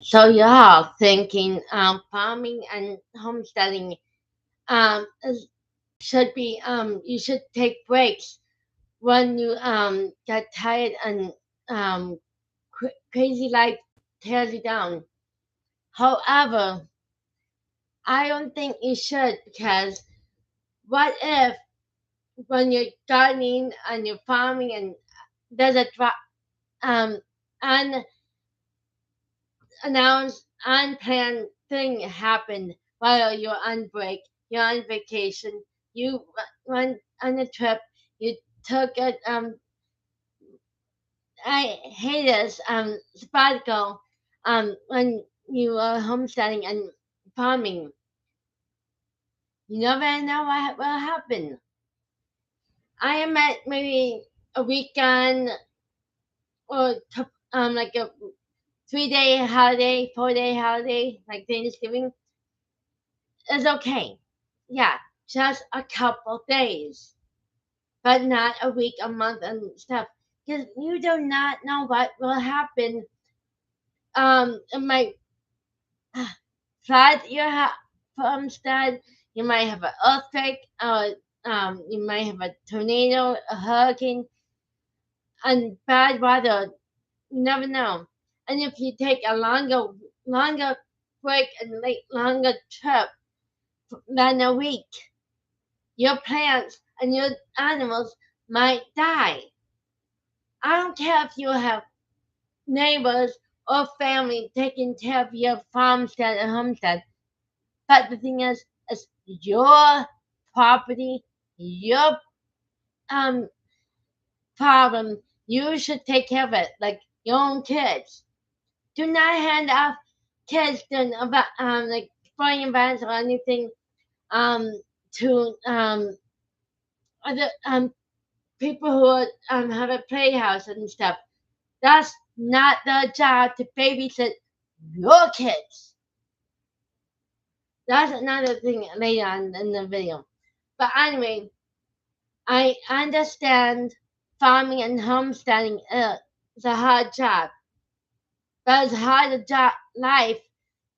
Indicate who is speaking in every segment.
Speaker 1: So you're thinking farming and homesteading should be you should take breaks when you get tired and crazy life tears you down. However, I don't think you should, because what if when you're gardening and you're farming and there's a um unannounced unplanned thing happened while you're on break, you're on vacation, you went on a trip, you took a I hate this sabbatical when you are homesteading and farming. You never know what will happen. I am at maybe a weekend or like a 3 day holiday, 4 day holiday, like Thanksgiving is okay. Yeah, just a couple days, but not a week, a month, and stuff. Because you do not know what will happen. It might flood your homestead. You might have an earthquake, or you might have a tornado, a hurricane, and bad weather. You never know. And if you take a longer break and longer trip than a week, your plants and your animals might die. I don't care if you have neighbors or family taking care of your farmstead and homestead. But the thing is, it's your property, your um problem. You should take care of it like your own kids. Do not hand off kids to about like sporting events or anything um to other people who have a playhouse and stuff. That's not their job to babysit your kids. That's another thing later on in the video. But anyway, I understand farming and homesteading is a hard job, but it's a hard job life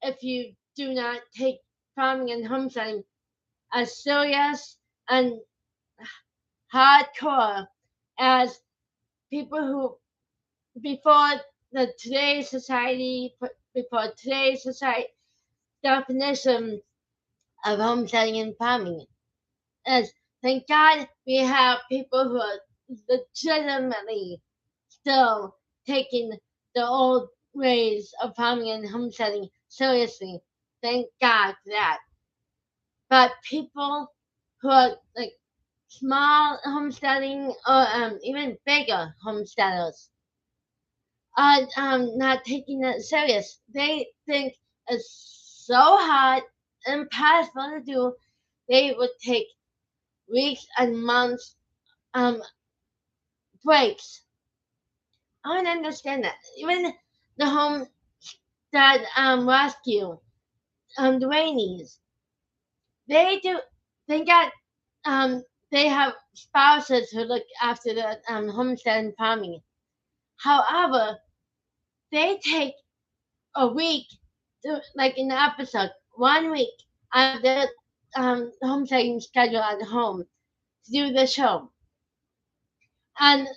Speaker 1: if you do not take farming and homesteading as serious and hardcore as people who before the today's society before today's society definition of homesteading and farming is. Thank God we have people who are legitimately still taking the old ways of farming and homesteading seriously. Thank God for that. But people who are like small homesteading or even bigger homesteaders are not taking it serious. They think it's so hard, impossible to do. They would take weeks and months um, breaks. I don't understand that. Even the home that rescue the Rainies, they do. They got they have spouses who look after the homestead and farming. However, they take a week, like in the episode, 1 week out of their homesteading schedule at home to do the show. And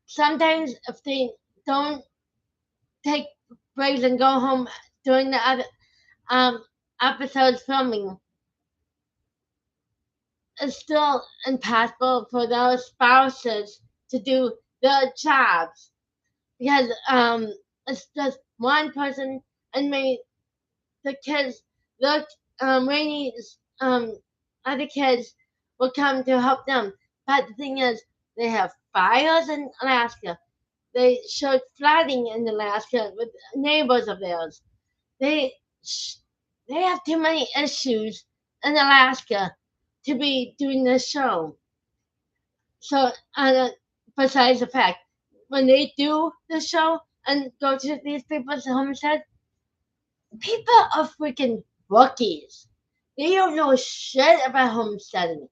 Speaker 1: sometimes if they don't take breaks and go home during the other um, episodes filming, it's still impossible for those spouses to do their jobs because it's just one person and maybe the kids, the Rainey's other kids will come to help them. But the thing is, they have fires in Alaska. They showed flooding in Alaska with neighbors of theirs. They they have too many issues in Alaska to be doing this show. So, besides the fact, when they do the show and go to these people's homestead, people are freaking rookies. They don't know shit about homesteading.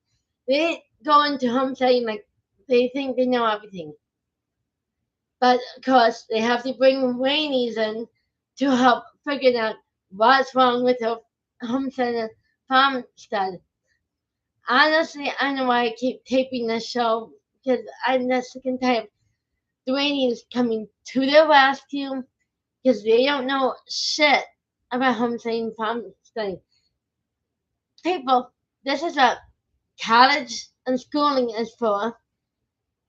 Speaker 1: They go into homesteading like they think they know everything. But of course, they have to bring Rainies in to help figuring out what's wrong with the homestead and farmstead. Honestly, I know why I keep taping this show because I'm just sick and tired of the Iranians coming to the rescue because they don't know shit about homesteading farmsteading. People, this is what college and schooling is for.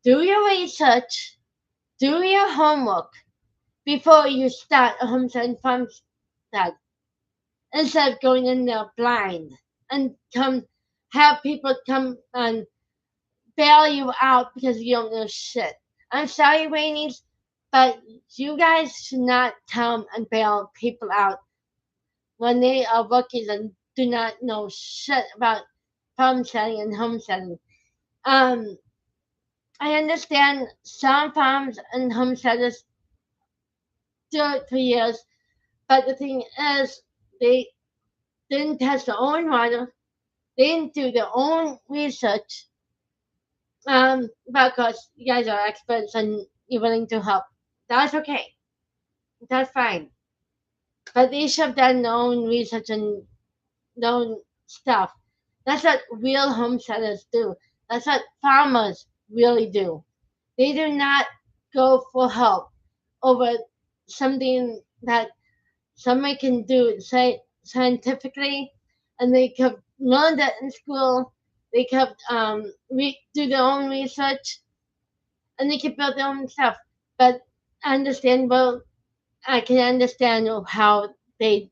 Speaker 1: Do your research, do your homework before you start a homesteading farmstead instead of going in there blind and have people come and bail you out because you don't know shit. I'm sorry, Rainies, but you guys should not come and bail people out when they are rookies and do not know shit about farmsteading and homesteading. Um, I understand some farms and homesteaders do it for years, but the thing is, they didn't test their own water, they didn't do their own research. But of course, you guys are experts and you're willing to help. That's okay. That's fine. But they should have done their own research and their own stuff. That's what real homesteaders do. That's what farmers really do. They do not go for help over something that somebody can do say scientifically, and they could learn that in school. They could do their own research, and they could build their own stuff. But understandable, I can understand how they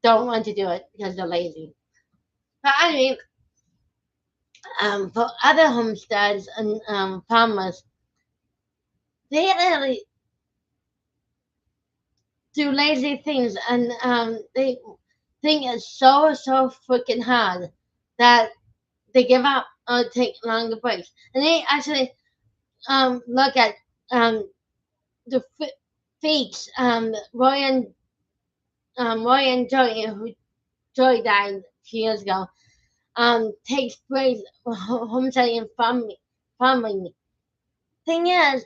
Speaker 1: don't want to do it because they're lazy. But anyway, for other homesteads and farmers, they literally do lazy things, and they think it's so freaking hard that they give up or take longer breaks. And they actually look at the feats. Roy and Joey, who Joey died a few years ago, takes breaks homesteading and farming. Thing is,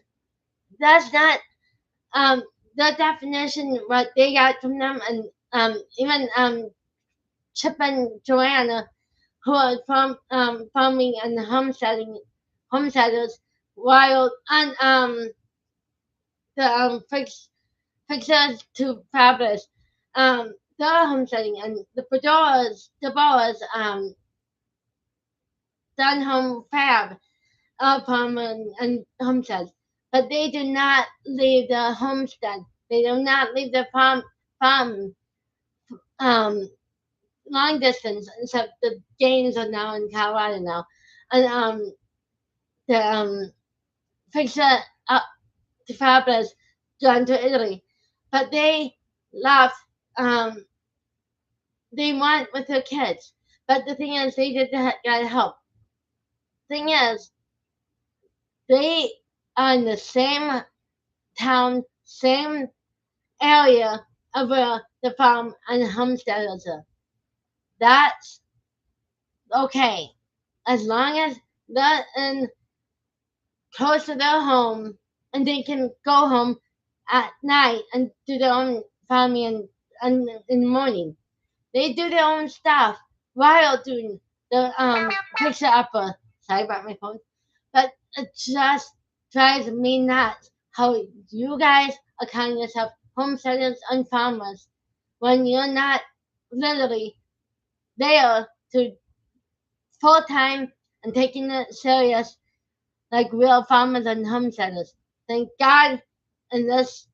Speaker 1: that's not the definition what they got from them, and even Chip and Joanna, who are farming and homesteaders, while on the fixers to fabrics, they're homesteading, and the Deborah's done home fab farming and homesteads, but they do not leave the homestead. They do not leave the farm um, long distance, except the Danes are now in Colorado now, and the fixer to Fabulous gone to Italy, but they left. Um, they went with their kids, but the thing is, they did got help. Thing is, they are in the same town, same area of where the farm and homesteaders are. That's okay, as long as they're in close to their home and they can go home at night and do their own farming and in the morning. They do their own stuff while doing the picture upper. Sorry about my phone. But it just drives me nuts how you guys are calling yourself homesteaders and farmers when you're not literally there to full time and taking it serious like real farmers and homesteaders. Thank God in this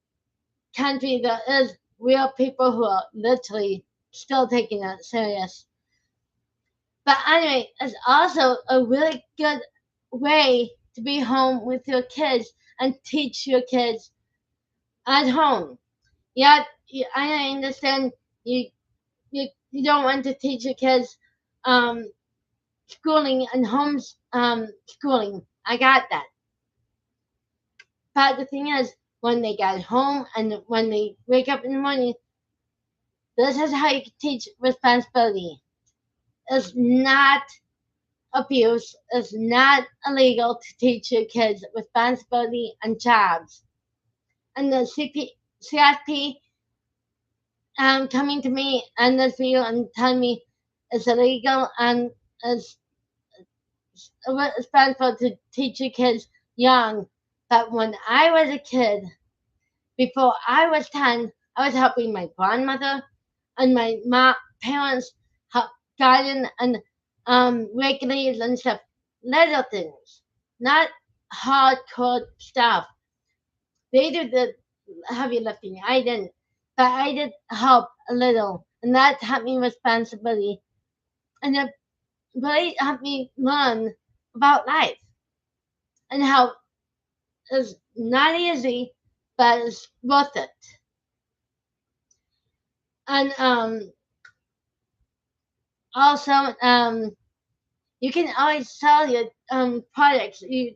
Speaker 1: country there is real people who are literally still taking it serious. But anyway, it's also a really good way to be home with your kids and teach your kids at home. Yet, I understand you don't want to teach your kids um, schooling and homes schooling. I got that. But the thing is, when they get home and when they wake up in the morning, this is how you teach responsibility. It's not abuse. It's not illegal to teach your kids responsibility and jobs. And the CSP coming to me and this video and telling me it's illegal and it's responsible to teach your kids young. But when I was a kid, before I was 10, I was helping my grandmother and my parents help garden and rake leaves and stuff. Little things, not hardcore stuff. They did the heavy lifting. I didn't, but I did help a little, and that taught me responsibility, and it really helped me learn about life and how it's not easy, but it's worth it. And also, you can always sell your products you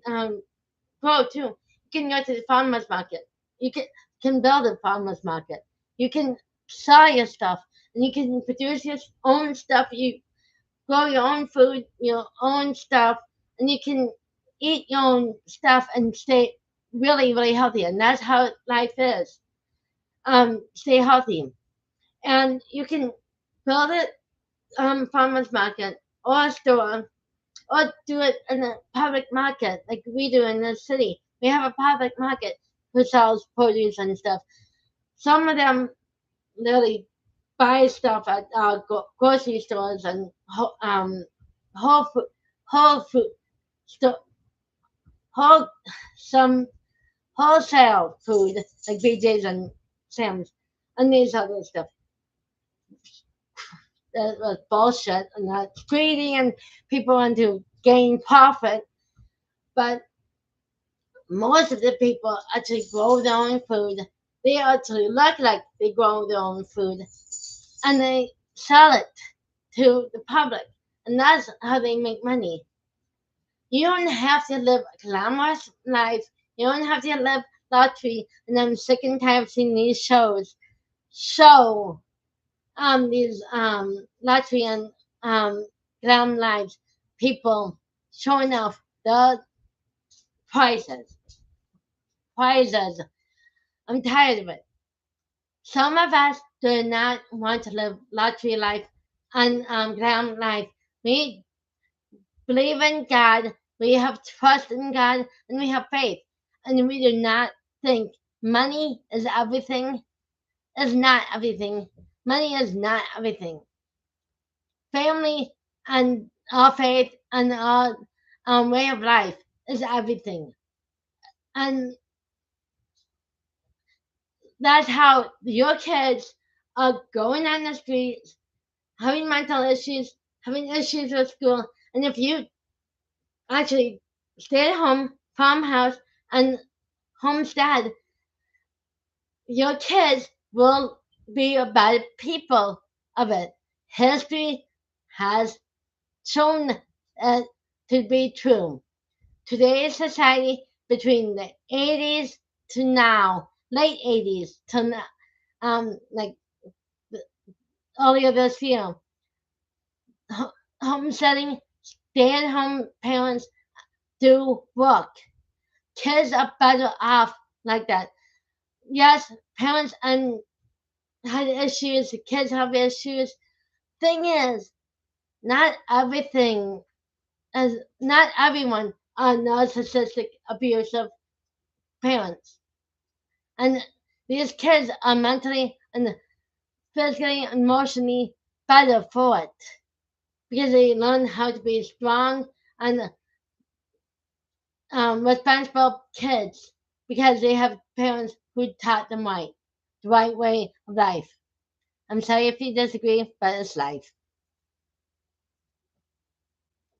Speaker 1: grow too. You can go to the farmers market. You can build a farmers market. You can sell your stuff, and you can produce your own stuff. You grow your own food, your own stuff, and you can eat your own stuff and stay really, really healthy. And that's how life is. Stay healthy, and you can build it farmers market or a store or do it in a public market like we do in the city. We have a public market who sells produce and stuff. Some of them really buy stuff at grocery stores and whole food, whole food store, whole some wholesale food like BJ's and Sam's and these other stuff. That was bullshit and that's greedy and people want to gain profit. But most of the people actually grow their own food. They actually look like they grow their own food and they sell it to the public. And that's how they make money. You don't have to live a glamorous life. You don't have to live luxury. And I'm sick and tired of seeing these shows show these luxury and glam lives. People showing off the prices. Prices. I'm tired of it. Some of us do not want to live luxury life and glam life. We believe in God, we have trust in God, and we have faith. And we do not think money is everything. It's not everything. Money is not everything. Family and our faith and our way of life is everything. And that's how your kids are going on the streets, having mental issues, having issues with school. And if you actually stay at home, farmhouse, and homestead, your kids will be a better people of it. History has shown it to be true. Today's society between the 80s to now, late 80s to now, like earlier this year, homesteading, stay-at-home parents do work. Kids are better off like that. Yes, parents and had issues, the kids have issues. Thing is, not everything is not everyone are narcissistic, abusive parents. And these kids are mentally and physically and emotionally better for it because they learn how to be strong and responsible kids because they have parents who taught them right, the right way of life. I'm sorry if you disagree, but it's life.